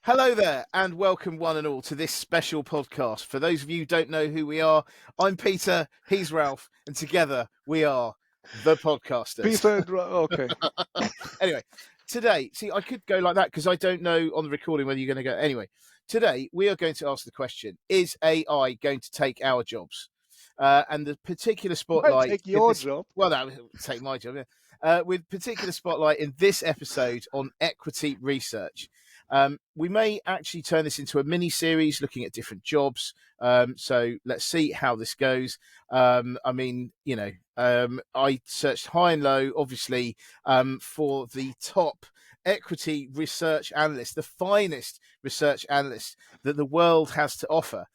Hello there, and welcome one and all to this special podcast. For those of you who don't know who we are, I'm Peter, he's Ralph, and together we are the podcasters. Peter and okay. Anyway, today, see, I could go like that because I don't know on the recording whether you're going to go. Anyway, today we are going to ask the question: is AI going to take our jobs? And the particular spotlight. Take your job. Well, that would take my job, yeah. With particular spotlight in this episode on equity research. We may actually turn this into a mini series looking at different jobs. So let's see how this goes. I searched high and low, obviously, for the top equity research analyst, the finest research analyst that the world has to offer.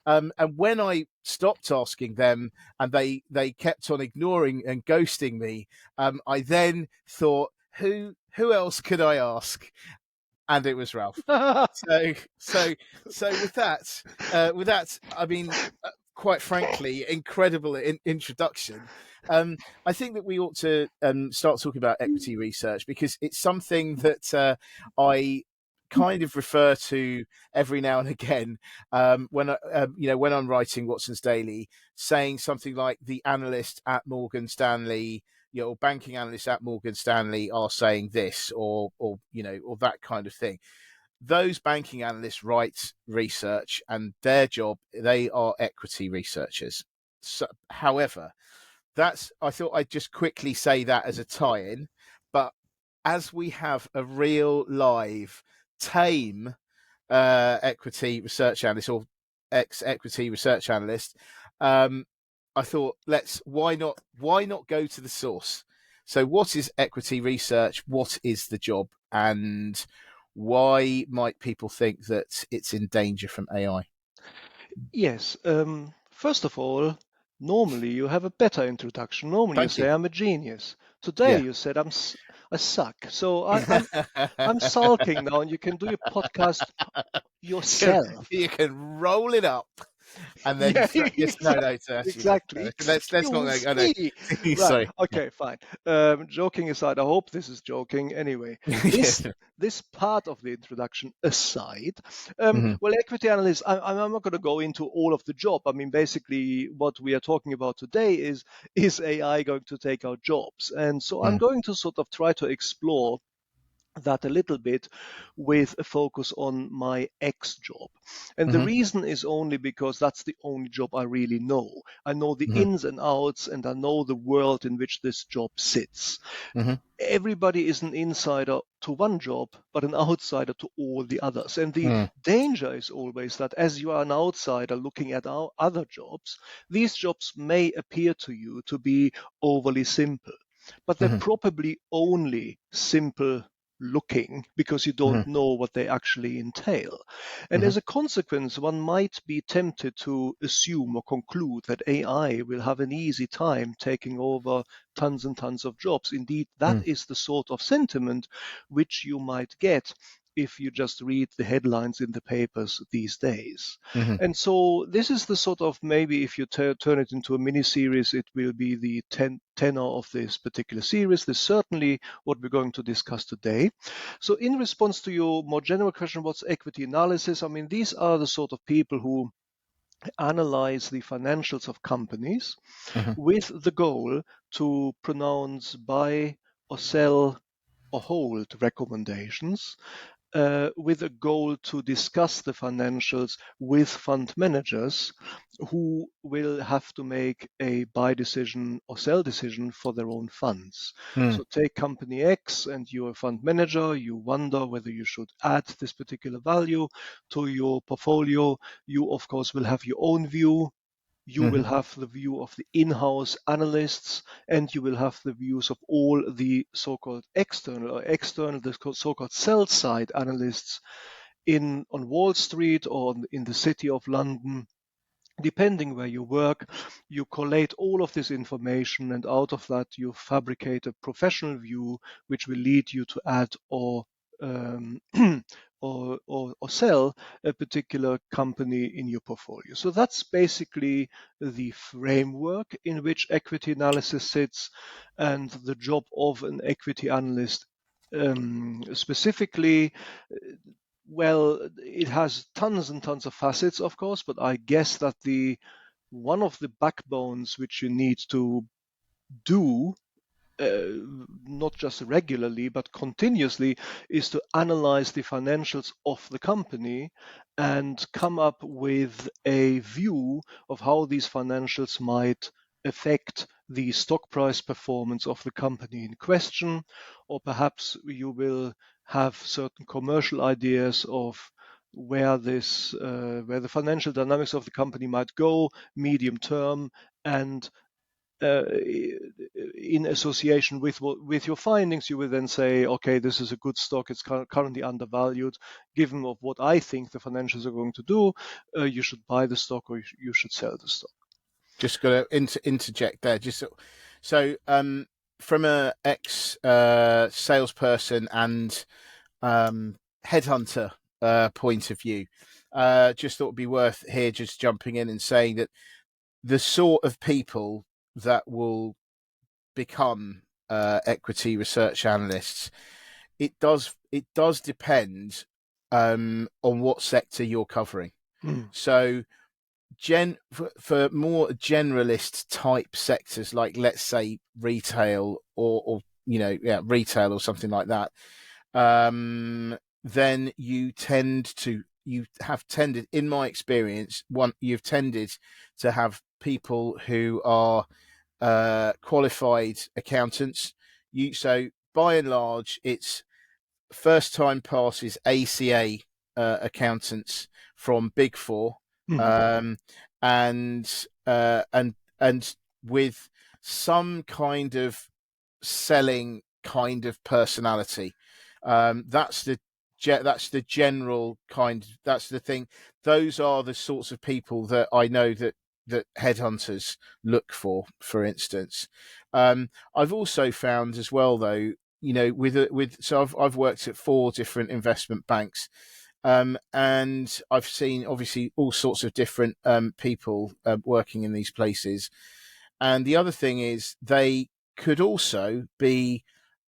And when I stopped asking them and they kept on ignoring and ghosting me, I then thought, who else could I ask? And it was Ralph. So with that, I mean, quite frankly, incredible introduction. I think that we ought to start talking about equity research because it's something that I kind of refer to every now and again when I'm writing Watson's Daily, saying something like the analyst at Morgan Stanley, or banking analysts at Morgan Stanley are saying this, or that kind of thing. Those banking analysts write research, and their job, they are equity researchers. So, however, I thought I'd just quickly say that as a tie-in, but as we have a real live tame equity research analyst or ex-equity research analyst, I thought, why not go to the source? So what is equity research? What is the job? And why might people think that it's in danger from AI? Yes. First of all, normally you have a better introduction. Normally you say I'm a genius. Today you said I suck. So I'm sulking now, and you can do your podcast yourself. You can roll it up. And then exactly. Let's not go. Right. Sorry. Okay, fine. Joking aside, I hope this is joking. Anyway, this part of the introduction aside, well, equity analysts, I'm not going to go into all of the job. I mean, basically, what we are talking about today is AI going to take our jobs? And so I'm going to sort of try to explore that a little bit with a focus on my ex job. And the reason is only because that's the only job I really know. I know the ins and outs, and I know the world in which this job sits. Everybody is an insider to one job, but an outsider to all the others. And the danger is always that as you are an outsider looking at our other jobs, these jobs may appear to you to be overly simple, but they're probably only simple looking because you don't know what they actually entail. And as a consequence, one might be tempted to assume or conclude that AI will have an easy time taking over tons and tons of jobs. Indeed, that is the sort of sentiment which you might get if you just read the headlines in the papers these days. And so this is the sort of, maybe if you turn it into a mini series, it will be the tenor of this particular series. This is certainly what we're going to discuss today. So in response to your more general question, what's equity analysis? I mean, these are the sort of people who analyze the financials of companies with the goal to pronounce buy or sell or hold recommendations, with a goal to discuss the financials with fund managers who will have to make a buy decision or sell decision for their own funds. So take company X and you're a fund manager, you wonder whether you should add this particular value to your portfolio. You, of course, will have your own view. You will have the view of the in-house analysts, and you will have the views of all the so-called external, the so-called sell-side analysts on Wall Street or in the city of London. Depending where you work, you collate all of this information, and out of that you fabricate a professional view which will lead you to add or sell a particular company in your portfolio. So that's basically the framework in which equity analysis sits, and the job of an equity analyst specifically Well, it has tons and tons of facets, of course, but I guess that the one of the backbones which you need to do, not just regularly but continuously, is to analyze the financials of the company and come up with a view of how these financials might affect the stock price performance of the company in question, or perhaps you will have certain commercial ideas of where the financial dynamics of the company might go medium term, and in association with your findings, you will then say, okay, this is a good stock. It's currently undervalued. Given of what I think the financials are going to do, you should buy the stock or you should sell the stock. Just got to interject there. Just so from a ex salesperson and headhunter point of view, just thought it'd be worth here just jumping in and saying that the sort of people that will become equity research analysts, it does depend on what sector you're covering. So for more generalist type sectors, like let's say retail or retail or something like that, then you have tended, in my experience, you've tended to have people who are qualified accountants. So by and large, it's first time passes ACA accountants from Big Four, and with some kind of selling kind of personality. That's the general kind. That's the thing. Those are the sorts of people that I know that headhunters look for instance. I've also found as well, though, so I've worked at 4 different investment banks, and I've seen obviously all sorts of different people working in these places. And the other thing is they could also be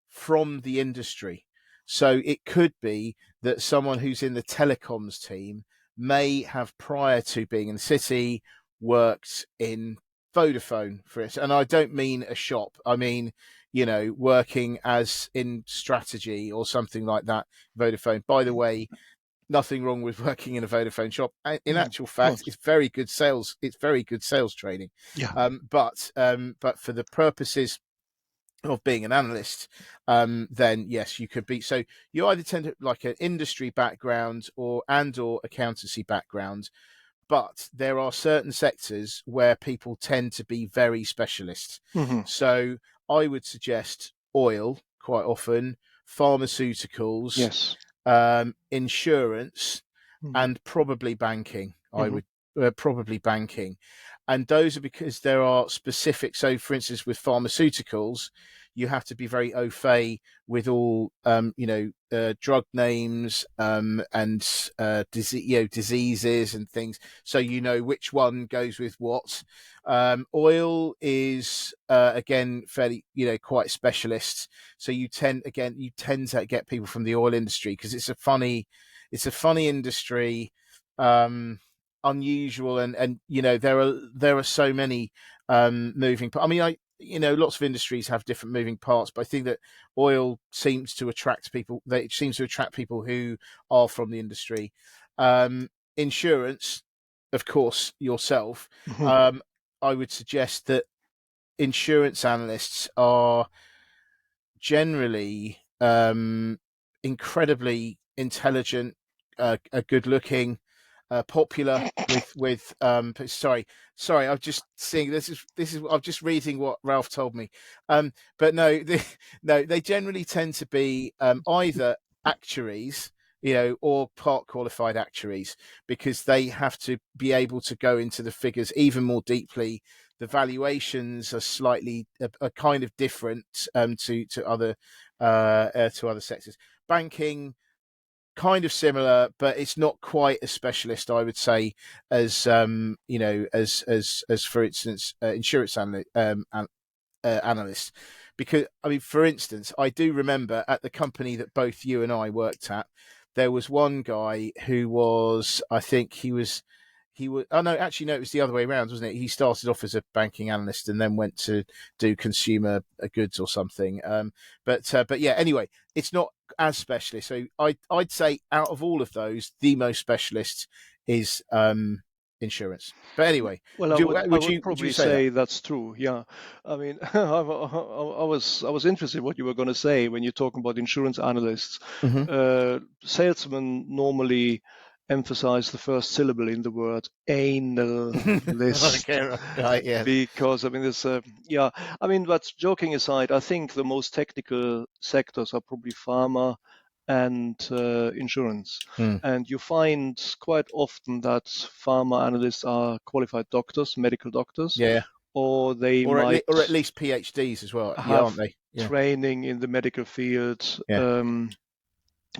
from the industry. So it could be that someone who's in the telecoms team may have, prior to being in the city, worked in Vodafone, for it. And I don't mean a shop. I mean, working as in strategy or something like that. Vodafone. By the way, nothing wrong with working in a Vodafone shop. In actual fact, it's very good sales. It's very good sales training. Yeah. But for the purposes of being an analyst, then yes, you could be. So you either tend to like an industry background or accountancy background. But there are certain sectors where people tend to be very specialists. So I would suggest oil quite often, pharmaceuticals, Yes. Insurance, and probably banking. I would probably banking. And those are because there are specific. So, for instance, with pharmaceuticals, you have to be very au fait with all, drug names and diseases and things. So you know which one goes with what. Oil is again fairly, quite specialist. So you tend to get people from the oil industry because it's a funny industry. Unusual, and there are so many moving. I mean, lots of industries have different moving parts, but I think that oil seems to attract people. It seems to attract people who are from the industry. Insurance, of course, yourself. I would suggest that insurance analysts are generally incredibly intelligent, good looking, popular with sorry, I'm just seeing this is I'm just reading what Ralph told me, but no, they generally tend to be either actuaries, or part qualified actuaries, because they have to be able to go into the figures even more deeply. The valuations are slightly are kind of different to other sectors. Banking, kind of similar, but it's not quite as specialist, I would say, as as for instance, insurance analysts. Because I mean, for instance, I do remember at the company that both you and I worked at, there was one guy who was, I think he was. Oh no, actually no, it was the other way around, wasn't it? He started off as a banking analyst and then went to do consumer goods or something. But yeah, anyway, it's not as specialist. So I'd say out of all of those, the most specialist is insurance. But anyway, Well, would would you probably say that? say that's true. Yeah, I mean, I was interested what you were going to say when you're talking about insurance analysts. Mm-hmm. Salesmen normally emphasize the first syllable in the word analyst. Okay, right, yeah. Because I mean, yeah. I mean, but joking aside, I think the most technical sectors are probably pharma and insurance. Mm. And you find quite often that pharma analysts are qualified doctors, medical doctors, Yeah, or they or at might least PhDs as well. Yeah, aren't have they? Yeah, training in the medical field. yeah.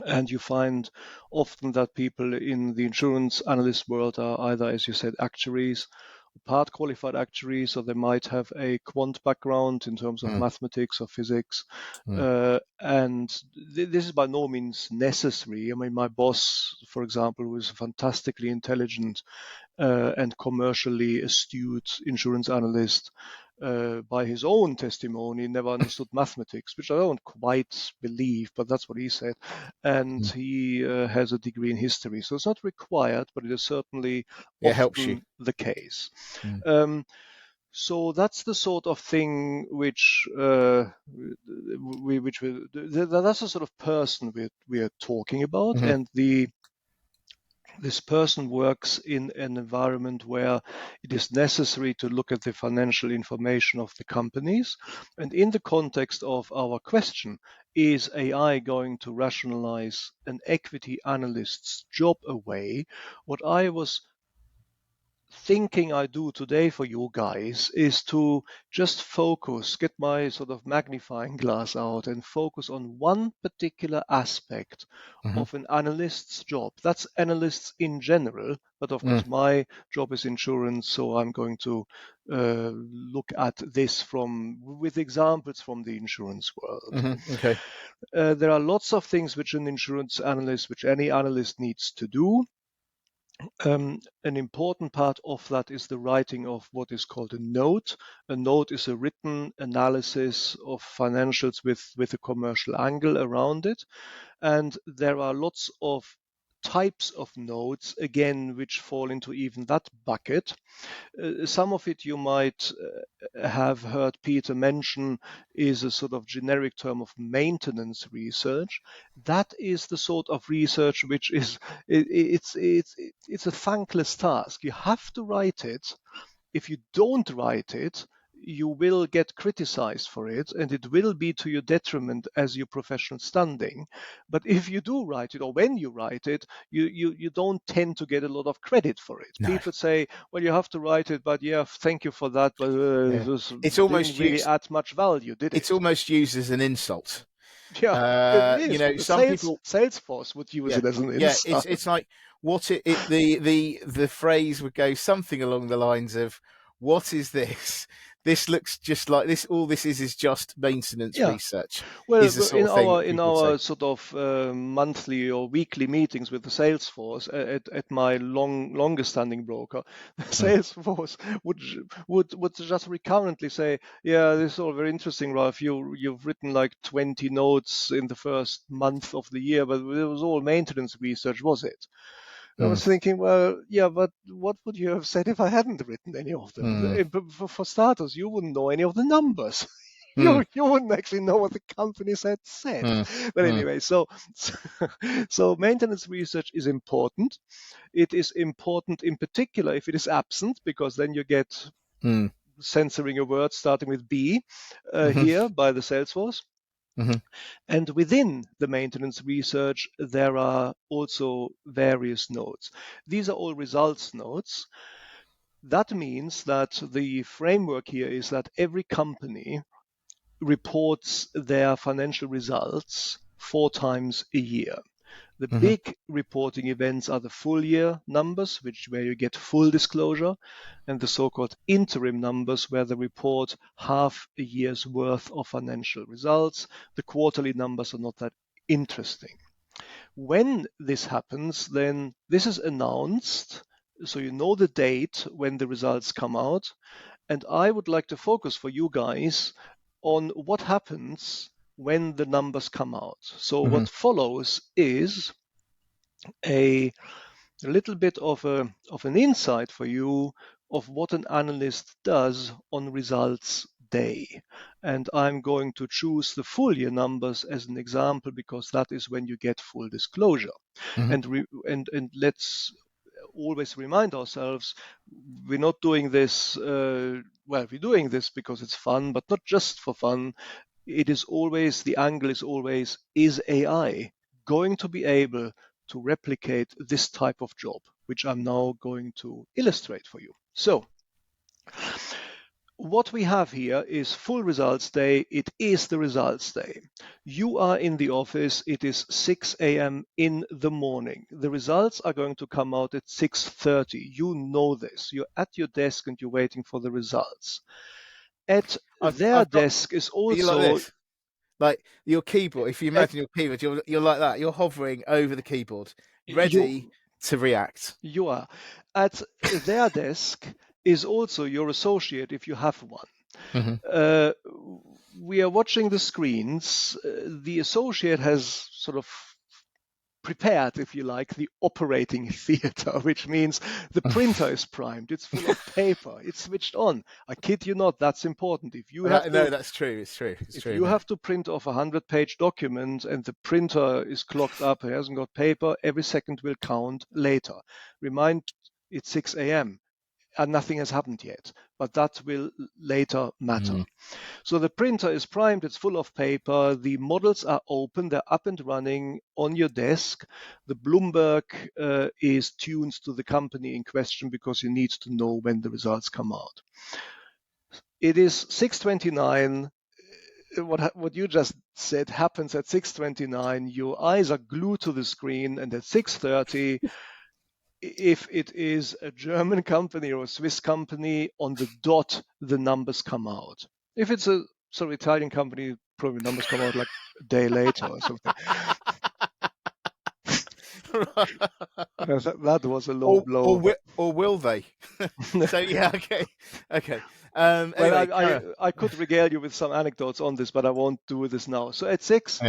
And you find often that people in the insurance analyst world are either, as you said, actuaries, part qualified actuaries, or they might have a quant background in terms of Mm, mathematics or physics. mm, And this is by no means necessary. I mean, my boss, for example, was a fantastically intelligent and commercially astute insurance analyst. By his own testimony, never understood mathematics, which I don't quite believe, but that's what he said. And mm. he has a degree in history, so it's not required, but it is certainly It helps you. often the case. Mm, So that's the sort of thing which that's the sort of person we're talking about, mm-hmm, and this person works in an environment where it is necessary to look at the financial information of the companies. And in the context of our question, is AI going to rationalize an equity analyst's job away? What I was thinking I do today for you guys is to just focus, get my sort of magnifying glass out and focus on one particular aspect mm-hmm, of an analyst's job. That's analysts in general, but of mm, course my job is insurance, so I'm going to look at this with examples from the insurance world. mm-hmm. Okay. There are lots of things which an insurance analyst, which any analyst needs to do. An important part of that is the writing of what is called a note. A note is a written analysis of financials with a commercial angle around it. And there are lots of types of notes, again, which fall into even that bucket. Some of it you might have heard Peter mention is a sort of generic term of maintenance research. That is the sort of research which is it's a thankless task. You have to write it. If you don't write it, you will get criticized for it, and it will be to your detriment as your professional standing. But if you do write it, or when you write it, you don't tend to get a lot of credit for it. No. People say, well, you have to write it, but yeah, thank you for that, but Yeah. this It's didn't almost really used. add much value, did It's it? almost used as an insult. Yeah, it is. Some people. Salesforce would use Yeah, it as an yeah. insult. It's like what the phrase would go something along the lines of, "What is this? This looks just like this. All this is just maintenance Yeah. research." Well, Is the sort of thing that in people would say. our sort of monthly or weekly meetings with the Salesforce at my longest standing broker, the Mm, Salesforce would just recurrently say, "Yeah, this is all very interesting, Ralph. You've written like 20 notes in the first month of the year, but it was all maintenance research, was it?" I mm, was thinking, well, yeah, but what would you have said if I hadn't written any of them? mm, For starters, you wouldn't know any of the numbers. mm, You wouldn't actually know what the companies had said. mm, But mm, anyway, so maintenance research is important. It is important in particular if it is absent, because then you get mm, censoring a word starting with B mhm, here by the Salesforce. mhm, And within the maintenance research, there are also various nodes. These are all results nodes. That means that the framework here is that every company reports their financial results 4 times a year. The mhm, big reporting events are the full year numbers, where you get full disclosure, and the so-called interim numbers, where they report half a year's worth of financial results. The quarterly numbers are not that interesting. When this happens, then this is announced, so you know the date when the results come out. And I would like to focus for you guys on what happens when the numbers come out. So what follows is a little bit of an insight for you of what an analyst does on results day. And I'm going to choose the full year numbers as an example because that is when you get full disclosure. And let's always remind ourselves we're not doing this we're doing this because it's fun, but not just for fun. It is always, the angle is always, is AI going to be able to replicate this type of job, which I'm now going to illustrate for you. So what we have here is full results day. It is the results day. You are in the office. It is 6 a.m. in the morning. The results are going to come out at 6:30. You know this. You're at your desk and you're waiting for the results. At their desk is also... Are you like this? Like your keyboard, if you imagine your keyboard, you're like that. You're hovering over the keyboard, ready to react. You are. At their desk is also your associate, if you have one. We are watching the screens. The associate has sort of prepared, if you like, the operating theater, which means the printer is primed, it's full of paper, it's switched on. I kid you not, that's important. If you have no, that's true. It's true. If you have to print off a 100-page document and the printer is clogged up, it hasn't got paper, every second will count later. Remind, it's 6 a.m. and nothing has happened yet, but that will later matter. So the printer is primed, it's full of paper, the models are open, they're up and running on your desk. The Bloomberg is tuned to the company in question because you need to know when the results come out. It is 6:29. What you just said happens at 6:29. Your eyes are glued to the screen, and at 6:30, if it is a German company or a Swiss company, on the dot, the numbers come out. If it's a sort of Italian company, probably numbers come out like a day later or something. That was a low blow. Or will they? So yeah, okay. Well, anyway, I could regale you with some anecdotes on this, but I won't do this now. So at 6,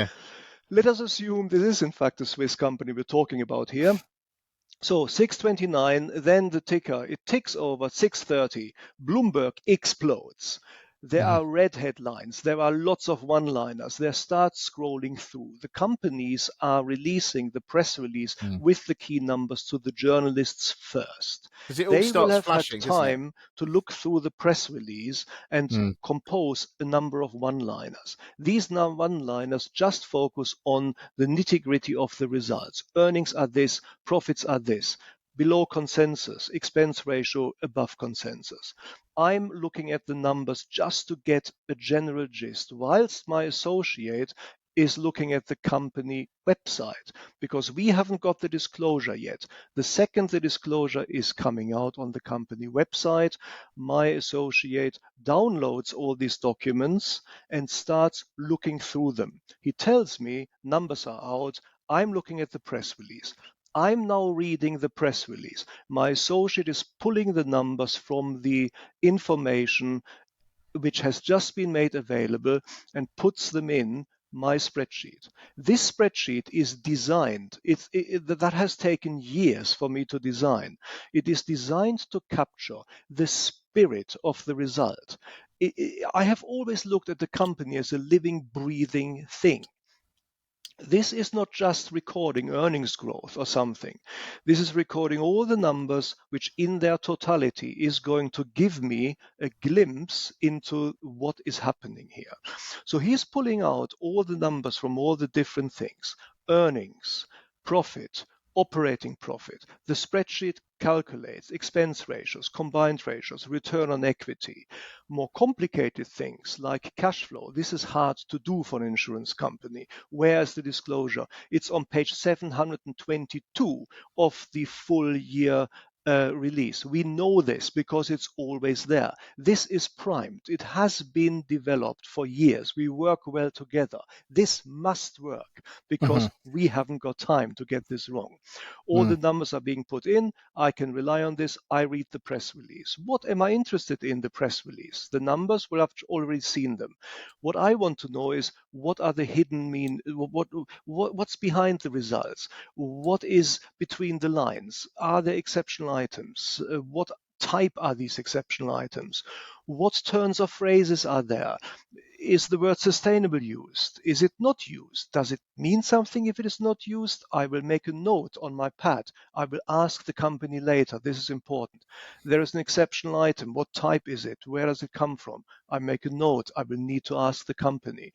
let us assume this is in fact a Swiss company we're talking about here. So 6:29, then the ticker, it ticks over 6:30. Bloomberg explodes. There are red headlines. There are lots of one-liners. They start scrolling through. The companies are releasing the press release with the key numbers to the journalists first. It all they will have flashing, had time to look through the press release and compose a number of one-liners. These one-liners just focus on the nitty-gritty of the results. Earnings are this, profits are this. Below consensus, expense ratio above consensus. I'm looking at the numbers just to get a general gist, whilst my associate is looking at the company website, because we haven't got the disclosure yet. The second the disclosure is coming out on the company website, my associate downloads all these documents and starts looking through them. He tells me numbers are out. I'm looking at the press release. I'm now reading the press release. My associate is pulling the numbers from the information which has just been made available and puts them in my spreadsheet. This spreadsheet is designed. That has taken years for me to design. It is designed to capture the spirit of the result. I have always looked at the company as a living, breathing thing. This is not just recording earnings growth or something. This is recording all the numbers which in their totality is going to give me a glimpse into what is happening here. So he's pulling out all the numbers from all the different things: earnings, profit, operating profit. The spreadsheet calculates expense ratios, combined ratios, return on equity. More complicated things like cash flow. This is hard to do for an insurance company. Where's the disclosure? It's on page 722 of the full year release. We know this because it's always there. This is primed. It has been developed for years. We work well together. This must work because we haven't got time to get this wrong. All the numbers are being put in. I can rely on this. I read the press release. What am I interested in the press release? The numbers, well, I've already seen them. What I want to know is what are the hidden what's behind the results? What is between the lines? Are there exceptional items? What type are these exceptional items? What turns of phrases are there? Is the word sustainable used? Is it not used? Does it mean something if it is not used? I will make a note on my pad. I will ask the company later. This is important. There is an exceptional item. What type is it? Where does it come from? I make a note. I will need to ask the company.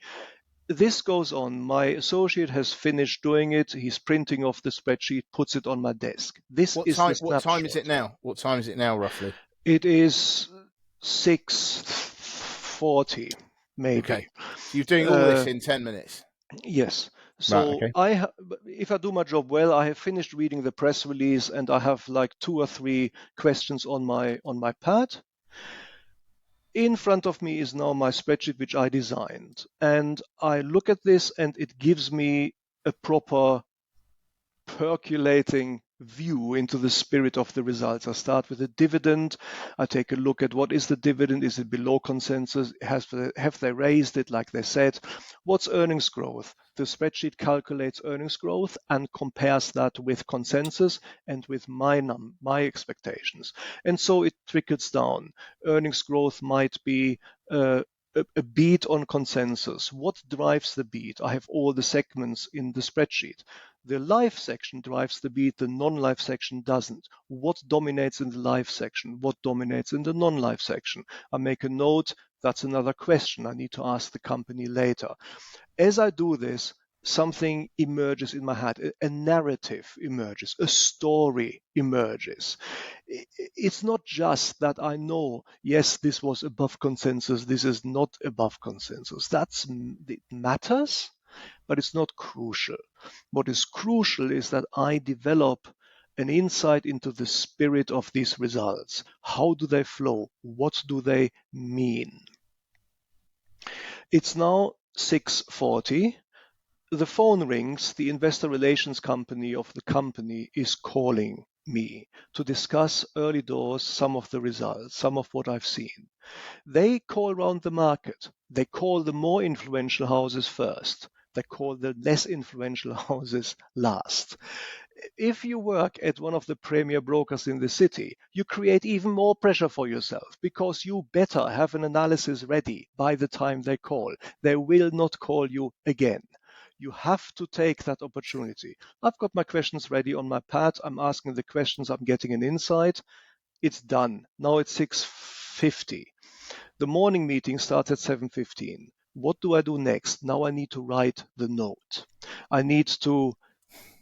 This goes on. My associate has finished doing it. He's printing off the spreadsheet, puts it on my desk. This is the snapshot. What time is it now? What time is it now, roughly? It is 6:40, maybe. Okay. So you're doing all this in 10 minutes? Yes. So right, okay. if I do my job well, I have finished reading the press release and I have like 2 or 3 questions on my pad. In front of me is now my spreadsheet, which I designed. And I look at this and it gives me a proper percolating view into the spirit of the results. I start with a dividend. I take a look at what is the dividend. Is it below consensus? Have they raised it like they said? What's earnings growth? The spreadsheet calculates earnings growth and compares that with consensus and with my expectations. And so it trickles down. Earnings growth might be a beat on consensus. What drives the beat? I have all the segments in the spreadsheet. The live section drives the beat, the non-live section doesn't. What dominates in the live section? What dominates in the non-live section? I make a note. That's another question I need to ask the company later. As I do this, something emerges in my head, a narrative emerges, a story emerges. It's not just that I know, yes, this was above consensus, this is not above consensus. It matters, but it's not crucial. What is crucial is that I develop an insight into the spirit of these results. How do they flow? What do they mean? It's now 6:40. The phone rings. The investor relations company of the company is calling me to discuss early doors, some of the results, some of what I've seen. They call around the market. They call the more influential houses first. They call the less influential houses last. If you work at one of the premier brokers in the city, you create even more pressure for yourself because you better have an analysis ready by the time they call. They will not call you again. You have to take that opportunity. I've got my questions ready on my pad. I'm asking the questions. I'm getting an insight. It's done. Now it's 6:50. The morning meeting starts at 7:15. What do I do next? Now I need to write the note. I need to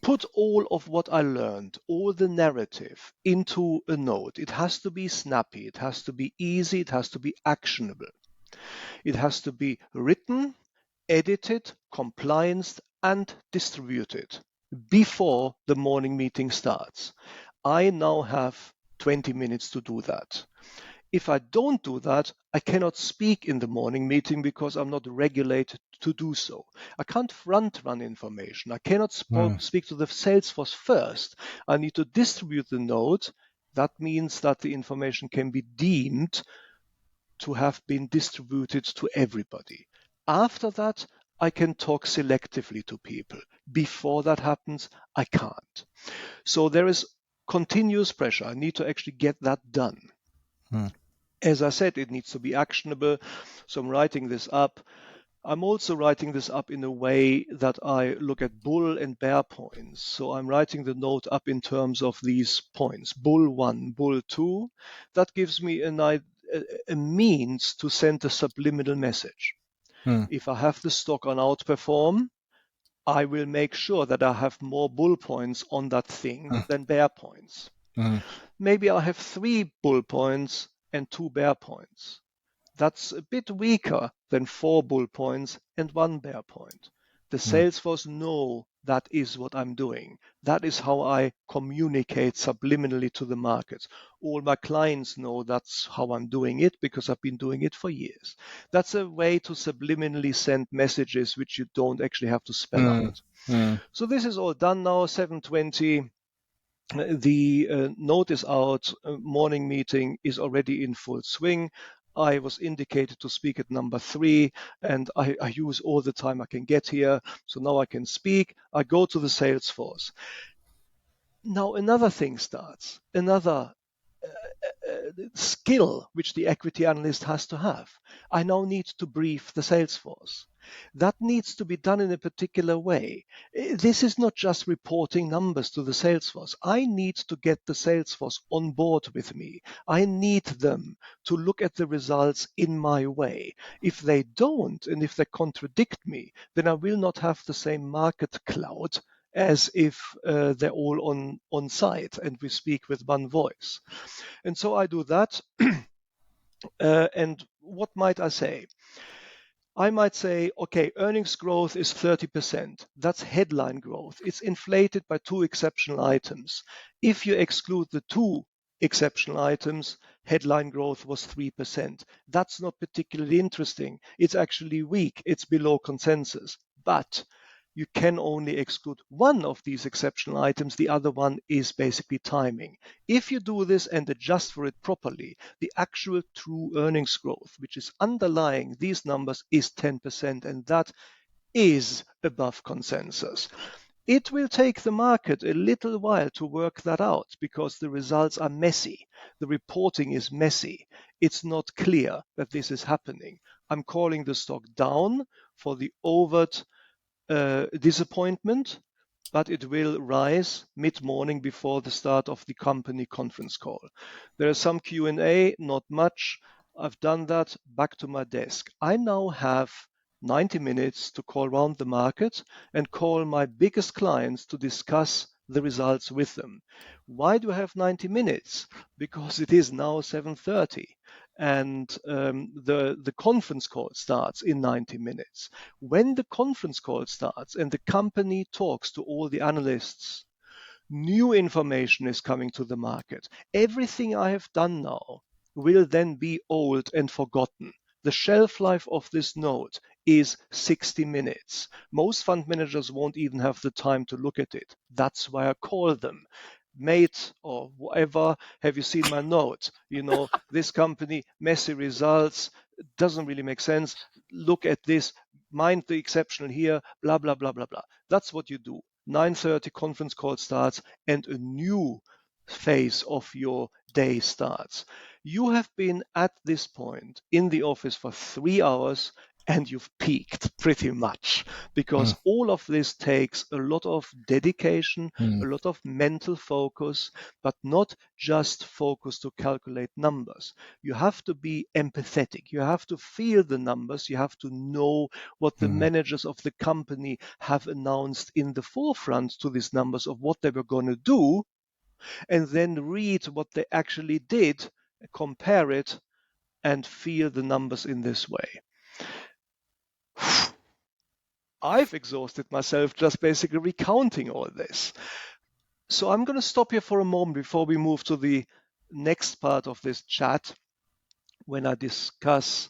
put all of what I learned, all the narrative, into a note. It has to be snappy. It has to be easy. It has to be actionable. It has to be written, edited, complianced, and distributed before the morning meeting starts. I now have 20 minutes to do that. If I don't do that, I cannot speak in the morning meeting because I'm not regulated to do so. I can't front run information. I cannot speak to the sales force first. I need to distribute the note. That means that the information can be deemed to have been distributed to everybody. After that, I can talk selectively to people. Before that happens, I can't. So there is continuous pressure. I need to actually get that done. As I said, it needs to be actionable. So I'm writing this up. I'm also writing this up in a way that I look at bull and bear points. So I'm writing the note up in terms of these points. Bull 1, bull 2. That gives me a means to send a subliminal message. If I have the stock on outperform, I will make sure that I have more bull points on that thing than bear points. Maybe I have 3 bull points and 2 bear points. That's a bit weaker than 4 bull points and 1 bear point. The sales force know that is what I'm doing. That is how I communicate subliminally to the markets. All my clients know that's how I'm doing it because I've been doing it for years. That's a way to subliminally send messages which you don't actually have to spell Mm, out. mm, So this is all done now, 7:20. The notice out, morning meeting is already in full swing. I was indicated to speak at number 3, and I use all the time I can get here. So now I can speak. I go to the Salesforce. Now another thing starts, another skill which the equity analyst has to have. I now need to brief the Salesforce. That needs to be done in a particular way. This is not just reporting numbers to the Salesforce. I need to get the Salesforce on board with me. I need them to look at the results in my way. If they don't, and if they contradict me, then I will not have the same market clout as if they're all on site and we speak with one voice. And so I do that. And what might I say? I might say, okay, earnings growth is 30%. That's headline growth. It's inflated by 2 exceptional items. If you exclude the 2 exceptional items, headline growth was 3%. That's not particularly interesting. It's actually weak. It's below consensus. But you can only exclude one of these exceptional items. The other one is basically timing. If you do this and adjust for it properly, the actual true earnings growth, which is underlying these numbers, is 10%, and that is above consensus. It will take the market a little while to work that out because the results are messy. The reporting is messy. It's not clear that this is happening. I'm calling the stock down for the overt disappointment, but it will rise mid-morning before the start of the company conference call. There is some Q&A, not much. I've done that. Back to my desk. I now have 90 minutes to call around the market and call my biggest clients to discuss the results with them. Why do I have 90 minutes? Because it is now 7:30 and the conference call starts in 90 minutes. When the conference call starts and the company talks to all the analysts, new information is coming to the market. Everything I have done now will then be old and forgotten. The shelf life of this note is 60 minutes. Most fund managers won't even have the time to look at it. That's why I call them. Mate or whatever, have you seen my note? This company, messy results, doesn't really make sense. Look at this, mind the exceptional here, blah, blah, blah, blah, blah. That's what you do. 9:30 conference call starts and a new phase of your day starts. You have been at this point in the office for 3 hours and you've peaked pretty much because mm, all of this takes a lot of dedication, mm, a lot of mental focus, but not just focus to calculate numbers. You have to be empathetic. You have to feel the numbers. You have to know what the mm, managers of the company have announced in the forefront to these numbers of what they were going to do, and then read what they actually did, compare it, and feel the numbers in this way. I've exhausted myself just basically recounting all this. So I'm going to stop here for a moment before we move to the next part of this chat when I discuss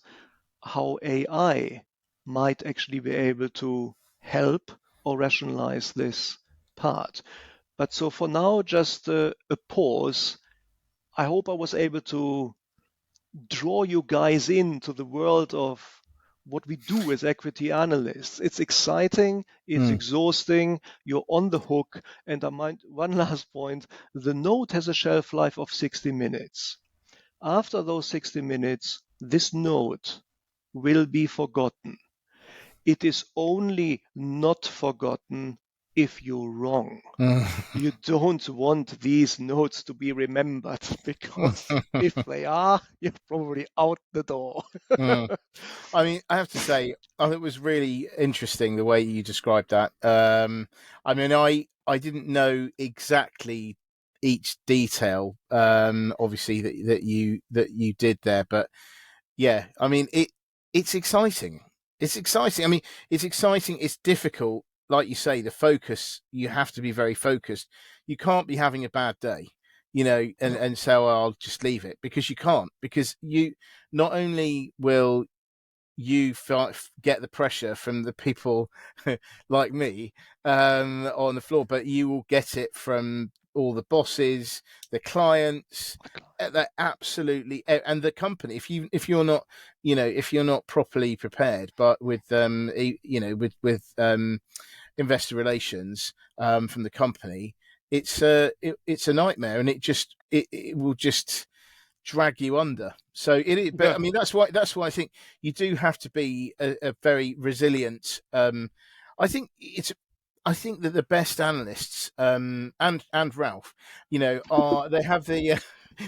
how AI might actually be able to help or rationalize this part. But so for now, just a pause. I hope I was able to draw you guys into the world of what we do as equity analysts. It's exciting, it's mm, exhausting, you're on the hook. And I might, one last point, the note has a shelf life of 60 minutes. After those 60 minutes, this note will be forgotten. It is only not forgotten if you're wrong. mm. You don't want these notes to be remembered because if they are, you're probably out the door. Mm. I mean, I have to say, I think it was really interesting the way you described that. I mean, I didn't know exactly each detail, obviously that you did there, but yeah, I mean, it's exciting. It's exciting. I mean, it's exciting. It's difficult. like you say, the focus, you have to be very focused. You can't be having a bad day, and so I'll just leave it, because you can't, because you not only will you get the pressure from the people like me on the floor, but you will get it from all the bosses, the clients, that absolutely, and the company. If you're not, if you're not properly prepared, but with investor relations from the company, it's a nightmare, and it will just drag you under. So but Yeah. I mean, that's why I think you do have to be a very resilient. I think that the best analysts, and Ralph, they have the.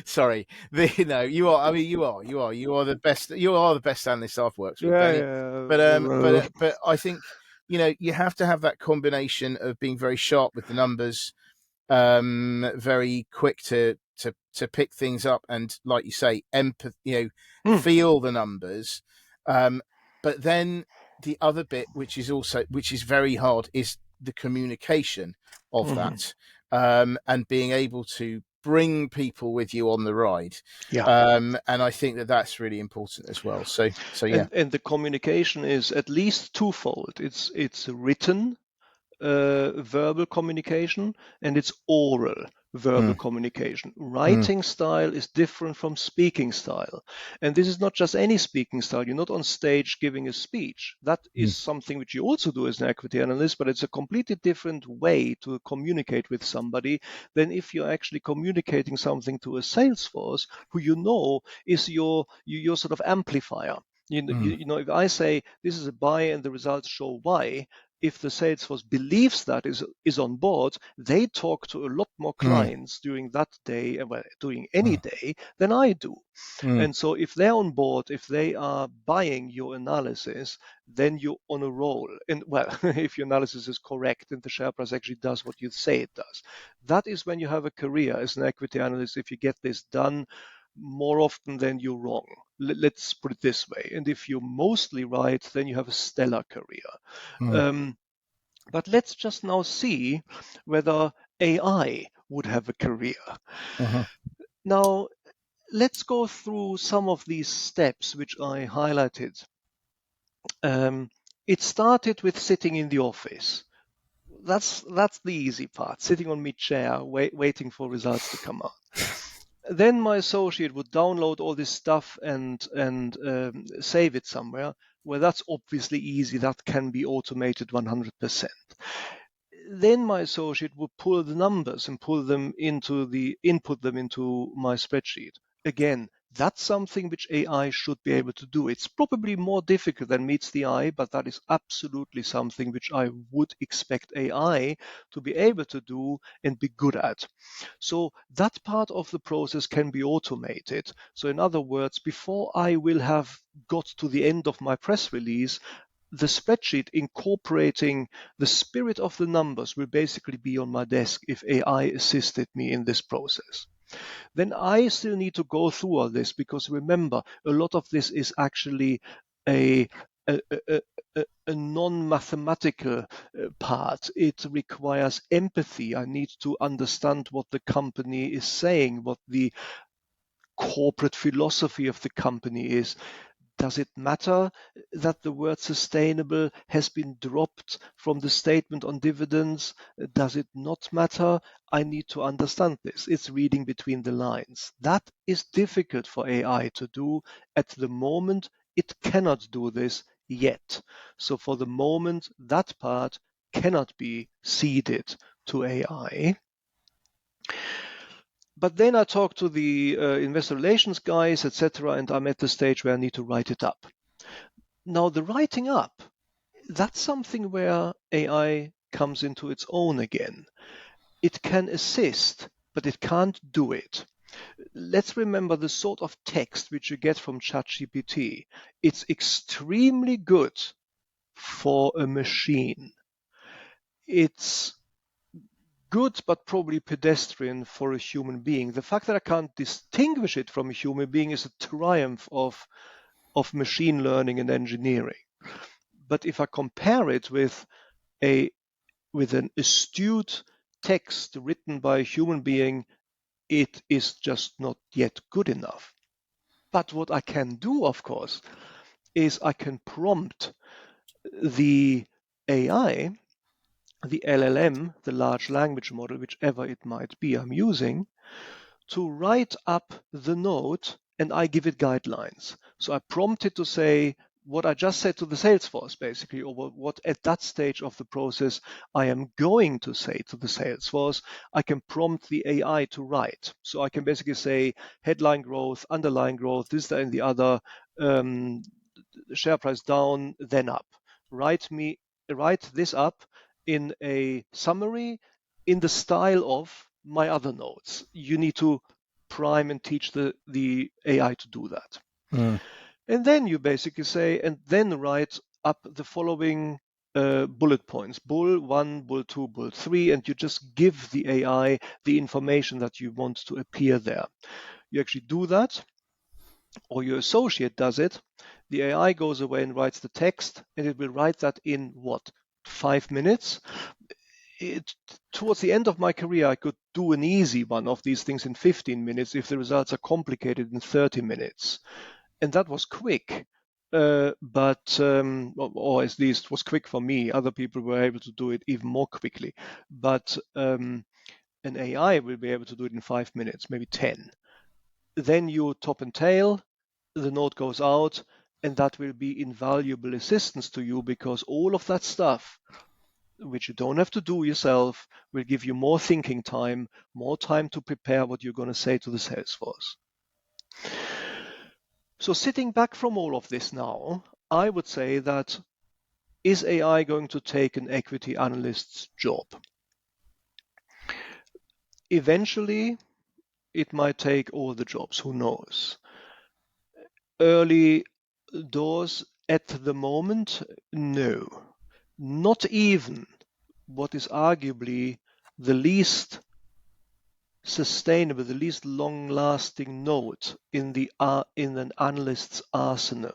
Sorry, you are the best. You are the best analyst I've worked with, Yeah, Danny. yeah. But I think you have to have that combination of being very sharp with the numbers, very quick to pick things up, and, like you say, empathy, Mm, feel the numbers. But then the other bit, which is very hard, is the communication of mhm. that, and being able to bring people with you on the ride. Yeah. And I think that that's really important as well. So yeah. And the communication is at least twofold. It's written verbal communication, and it's oral verbal Mm, communication. mm, Writing style is different from speaking style. And this is not just any speaking style. You're not on stage giving a speech. That is mm, something which you also do as an equity analyst, but it's a completely different way to communicate with somebody than if you're actually communicating something to a sales force who is your sort of amplifier. mm, If I say this is a buy and the results show Y, if the sales force believes that is on board, they talk to a lot more mm, clients during that day, well, during any mm, day, than I do. mm, And so if they're on board, if they are buying your analysis, then you're on a roll. And well, if your analysis is correct and the share price actually does what you say it does, that is when you have a career as an equity analyst, if you get this done more often than you're wrong. Let's put it this way. And if you're mostly right, then you have a stellar career. mm, Um, but let's just now see whether AI would have a career. mhm, Now, let's go through some of these steps which I highlighted. It started with sitting in the office. That's the easy part, sitting on my chair, waiting for results to come out. Then my associate would download all this stuff and save it somewhere. Well, that's obviously easy. That can be automated 100%. Then my associate would pull the numbers and input them into my spreadsheet. Again, that's something which AI should be able to do. It's probably more difficult than meets the eye, but that is absolutely something which I would expect AI to be able to do and be good at. So that part of the process can be automated. So in other words, before I will have got to the end of my press release, the spreadsheet incorporating the spirit of the numbers will basically be on my desk if AI assisted me in this process. Then I still need to go through all this, because remember, a lot of this is actually a a, a, a non-mathematical part. It requires empathy. I need to understand what the company is saying, what the corporate philosophy of the company is. Does it matter that the word sustainable has been dropped from the statement on dividends? Does it not matter? I need to understand this. It's reading between the lines. That is difficult for AI to do. At the moment, it cannot do this yet. So for the moment, that part cannot be ceded to AI. But then I talk to the investor relations guys, etc., and I'm at the stage where I need to write it up. Now, the writing up, that's something where AI comes into its own again. It can assist, but it can't do it. Let's remember the sort of text which you get from ChatGPT. It's extremely good for a machine. It's good but probably pedestrian for a human being. The fact that I can't distinguish it from a human being is a triumph of machine learning and engineering. But if I compare it with a with an astute text written by a human being, it is just not yet good enough. But what I can do, of course, is I can prompt the AI, the LLM, the large language model, whichever it might be I'm using, to write up the note, and I give it guidelines. So I prompt it to say what I just said to the Salesforce, basically, or what at that stage of the process I am going to say to the Salesforce. I can prompt the AI to write. So I can basically say headline growth, underlying growth, this, that, and the other, share price down, then up. Write this up in a summary in the style of my other notes. You need to prime and teach the AI to do that. And then you basically say, and then write up the following bullet points: bull 1, bull 2, bull 3, and you just give the AI the information that you want to appear there. You actually do that, or your associate does it. The AI goes away and writes the text, and it will write that in what, 5 minutes? Towards the end of my career, I could do an easy one of these things in 15 minutes if the results are complicated in 30 minutes. And that was quick, or at least was quick for me. Other people were able to do it even more quickly. But an AI will be able to do it in 5 minutes, maybe 10. Then you top and tail, the note goes out, and that will be invaluable assistance to you, because all of that stuff, which you don't have to do yourself, will give you more thinking time, more time to prepare what you're going to say to the Salesforce. So sitting back from all of this now, I would say that, is AI going to take an equity analyst's job? Eventually, it might take all the jobs, who knows? Early doors at the moment, no. Not even what is arguably the least sustainable, the least long-lasting note in an analyst's arsenal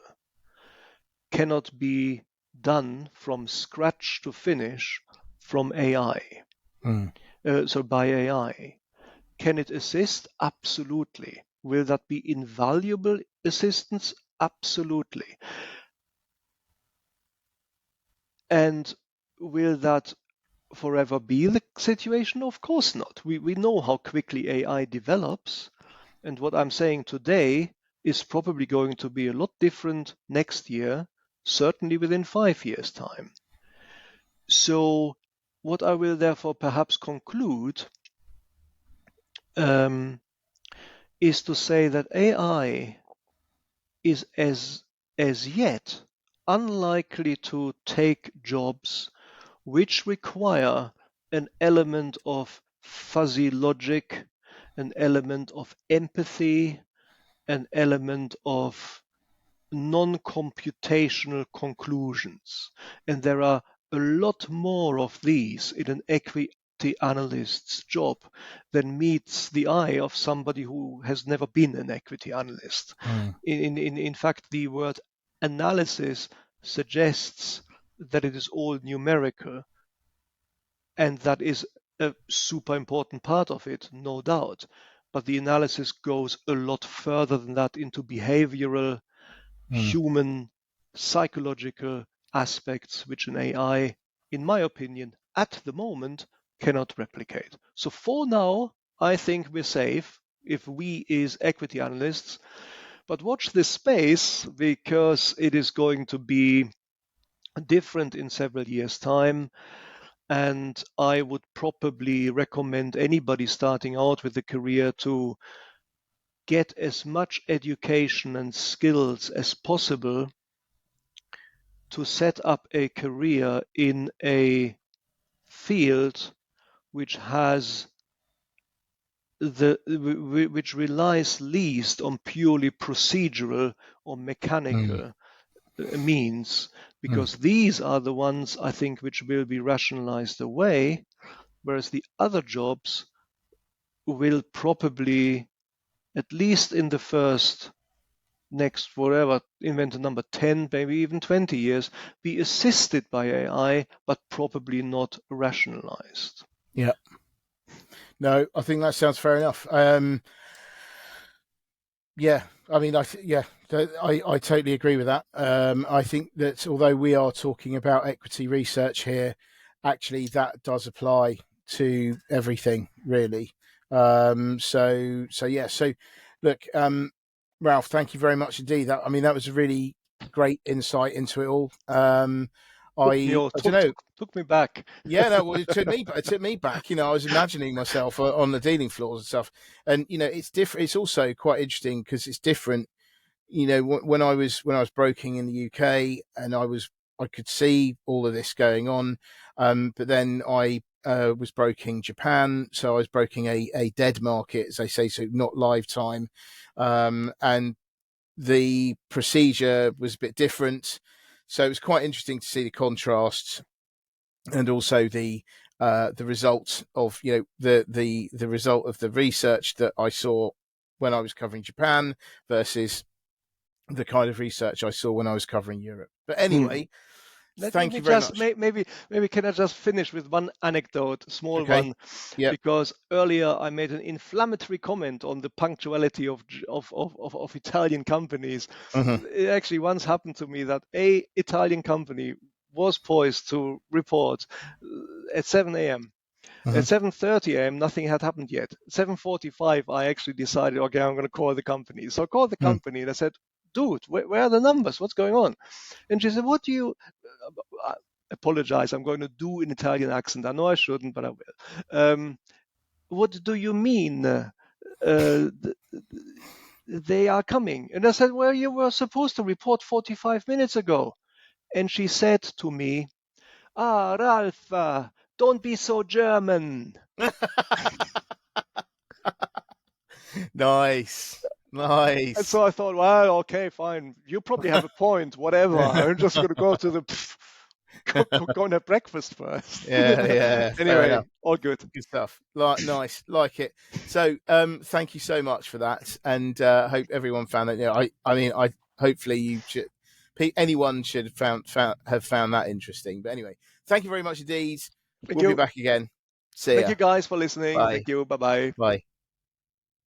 cannot be done from scratch to finish from AI. So by AI. Can it assist? Absolutely. Will that be invaluable assistance? Absolutely. And will that forever be the situation? Of course not. We know how quickly AI develops, and what I'm saying today is probably going to be a lot different next year, certainly within 5 years' time. So what I will therefore perhaps conclude is to say that AI is as yet unlikely to take jobs which require an element of fuzzy logic, an element of empathy, an element of non-computational conclusions. And there are a lot more of these in an equity analyst's job than meets the eye of somebody who has never been an equity analyst. In fact, the word analysis suggests that it is all numerical, and that is a super important part of it, no doubt. But the analysis goes a lot further than that into behavioral, human, psychological aspects, which an AI, in my opinion, at the moment, cannot replicate. So for now, I think we're safe if we is equity analysts, but watch this space, because it is going to be different in several years' time. And I would probably recommend anybody starting out with a career to get as much education and skills as possible to set up a career in a field which has which relies least on purely procedural or mechanical means, because these are the ones, I think, which will be rationalized away, whereas the other jobs will probably, at least in the first next whatever inventor number 10, maybe even 20 years, be assisted by AI, but probably not rationalized. Yeah. No, I think that sounds fair enough. Yeah, I mean, I totally agree with that. I think that although we are talking about equity research here, actually that does apply to everything, really. So yeah. So, look, Ralph, thank you very much indeed. That was a really great insight into it all. I don't know. Took me back. Yeah, no, well, it took me back. I was imagining myself on the dealing floors and stuff, and it's different. It's also quite interesting because it's different. When I was broking in the UK, and I could see all of this going on, but then I was broking Japan, so I was broking a dead market, as they say, so not live time, and the procedure was a bit different. So it was quite interesting to see the contrasts and also the result of the result of the research that I saw when I was covering Japan versus the kind of research I saw when I was covering Europe. But anyway, thank you very much. Maybe can I just finish with one anecdote, small Okay. one, Yeah. because earlier I made an inflammatory comment on the punctuality of Italian companies. Mm-hmm. It actually once happened to me that a Italian company was poised to report at 7 a.m. Mm-hmm. At 7:30 a.m., nothing had happened yet. 7:45, I actually decided, okay, I'm going to call the company. So I called the company and I said, dude, where are the numbers? What's going on? And she said, what do you apologize? I'm going to do an Italian accent. I know I shouldn't, but I will. What do you mean? They are coming. And I said, well, you were supposed to report 45 minutes ago. And she said to me, Ralph, don't be so German. Nice. And so I thought, well, okay, fine. You probably have a point, whatever. I'm just going to go to the go and have breakfast first. Yeah. Fair Anyway, enough. all good. Good stuff. Nice, like it. So, thank you so much for that, and hope everyone found that. I hopefully you should. Anyone should have found that interesting. But anyway, thank you very much indeed. Thank We'll be you. back again. See Thank ya. you guys for listening. Bye. Thank you. Bye bye. Bye.